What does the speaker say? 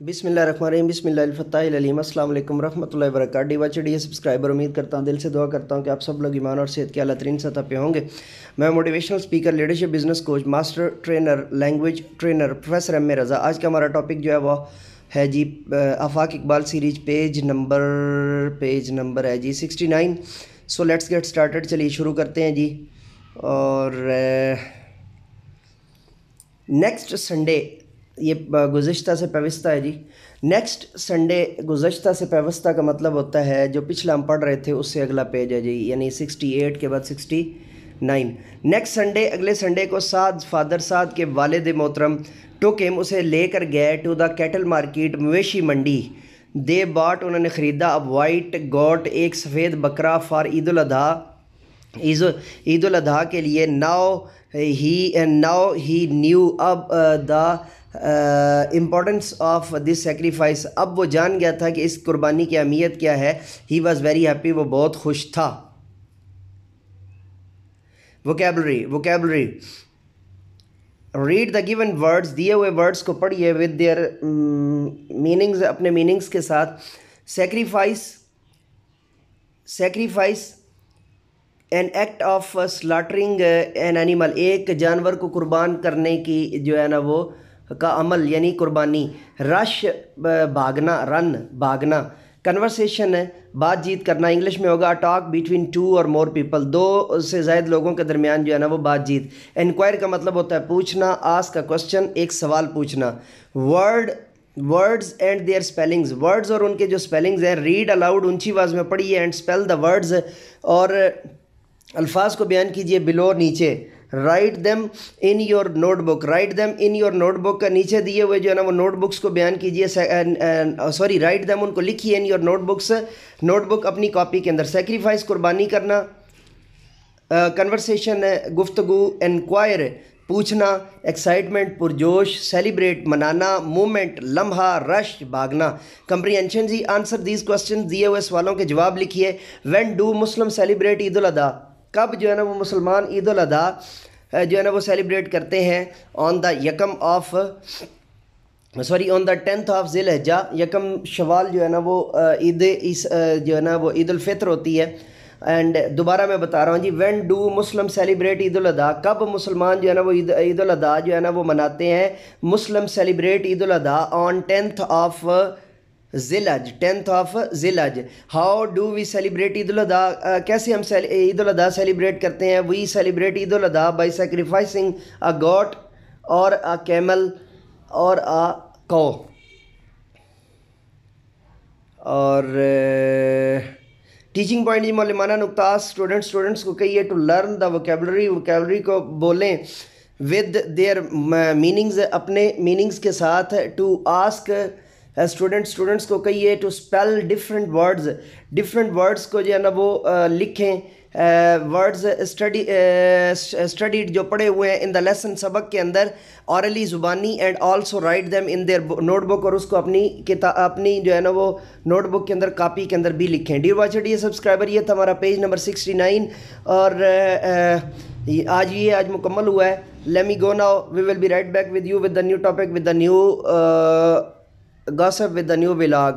بسم اللہ الرحمن الرحیم، بسم اللہ الفتاح العلیم۔ السلام علیکم ورحمۃ اللہ وبرکاتہ۔ ڈیوا چڑی سبسکرائبر، امید کرتا ہوں، دل سے دعا کرتا ہوں کہ آپ سب لوگ ایمان اور صحت کی اعلیٰ ترین سطح پہ ہوں گے۔ میں motivational speaker, leadership business coach, master trainer, language trainer professor M Raza. آج کا ہمارا ٹاپک جو ہے وہ ہے جی Afaq Iqbal series, page number ہے جی 69۔ سو لیٹس گیٹ سٹارٹڈ، چلیے شروع کرتے ہیں جی۔ اور نیکسٹ سنڈے، یہ گزشتہ سے پیوستہ ہے جی۔ نیکسٹ سنڈے، گزشتہ سے پیوستہ کا مطلب ہوتا ہے جو پچھلا ہم پڑھ رہے تھے اس سے اگلا پیج ہے جی، یعنی 68 کے بعد 69۔ نیکسٹ سنڈے، اگلے سنڈے کو فادر سعد کے والد محترم ٹوکیم اسے لے کر گئے ٹو دا کیٹل مارکیٹ، مویشی منڈی۔ دے باٹ، انہوں نے خریدا، اب وائٹ گوٹ، ایک سفید بکرا، فار عید الاضحیٰ، عید الاضحیٰ کے لیے۔ ناؤ ہی نیو، اب the importance of this sacrifice, اب وہ جان گیا تھا کہ اس قربانی کی اہمیت کیا ہے۔ ہی واز ویری ہیپی، وہ بہت خوش تھا۔ Vocabulary, read the given words, دیے ہوئے ورڈز کو پڑھیے ود دیئر میننگز، اپنے میننگز کے ساتھ۔ Sacrifice an act of slaughtering an animal, ایک جانور کو قربان کرنے کی جو ہے نا وہ کا عمل، یعنی قربانی۔ رش، بھاگنا۔ کنورسیشن، بات چیت کرنا، انگلش میں ہوگا ٹاک بٹوین ٹو اور مور پیپل، دو سے زائد لوگوں کے درمیان جو ہے نا وہ بات چیت۔ انکوائر کا مطلب ہوتا ہے پوچھنا، آسک اے کوسچن، ایک سوال پوچھنا۔ Words and their spellings, words اور ان کے جو اسپیلنگز ہیں۔ ریڈ الاؤڈ، اونچی آواز میں پڑھیے، اینڈ اسپیل دا ورڈز، اور الفاظ کو بیان کیجیے، بلو، نیچے۔ Write them in your notebook, write them in your notebook کا نیچے دیے ہوئے جو ہے نا وہ نوٹ بکس کو بیان کیجیے، رائٹ دیم، ان کو لکھیے، in your notebooks, notebook اپنی کاپی کے اندر۔ سیکریفائس، قربانی کرنا۔ کنورسیشن، گفتگو۔ انکوائر، پوچھنا۔ ایکسائٹمنٹ، پرجوش۔ سیلیبریٹ، منانا۔ مومنٹ، لمحہ۔ رش، بھاگنا۔ کمپریہنشن جی، آنسر دیز کوسچن، دیے ہوئے سوالوں کے جواب لکھیے۔ When do Muslim celebrate Eid al Adha, کب جو ہے نا وہ مسلمان عید الاضحیٰ جو ہے نا وہ سیلیبریٹ کرتے ہیں؟ آن دا 10th آف ذی الحجہ، یکم شوال جو ہے نا وہ عید جو ہے نا وہ عید الفطر ہوتی ہے۔ اینڈ دوبارہ میں بتا رہا ہوں جی، when do Muslim celebrate Eid al Adha, کب مسلمان جو ہے نا وہ عید الاضحیٰ جو ہے نا وہ مناتے ہیں؟ Muslim celebrate Eid al Adha on 10th of ذی Hijjah. How do we celebrate Eid al Adha, کیسے ہم عید الاضحیٰ سیلیبریٹ کرتے ہیں؟ We celebrate Eid al Adha by sacrificing a goat اور اے کیمل اور اے کو۔ اور ٹیچنگ پوائنٹ جی، معلمانہ نقطہ، اسٹوڈنٹس کو کہیے ٹو لرن دا ووکیبلری کو بولیں ود دیئر میننگز، اپنے میننگز کے ساتھ۔ ٹو آسک اسٹوڈنٹس کو کہیے ٹو اسپیل ڈفرینٹ ورڈز کو جو ہے نا وہ لکھیں۔ ورڈز اسٹڈیڈ، جو پڑھے ہوئے ہیں، ان دا لیسن، سبق کے اندر، اورلی، زبانی، and also write them in their notebook بک، اور اس کو اپنی جو ہے نا وہ نوٹ بک کے اندر، کاپی کے اندر بھی لکھیں۔ ڈیئر واچر، ڈیئر سبسکرائبر، یہ تھا ہمارا پیج نمبر 69، اور آج مکمل ہوا ہے۔ Let me go now, we will be right back with you with the new topic, with the new gossip, with the new vlog.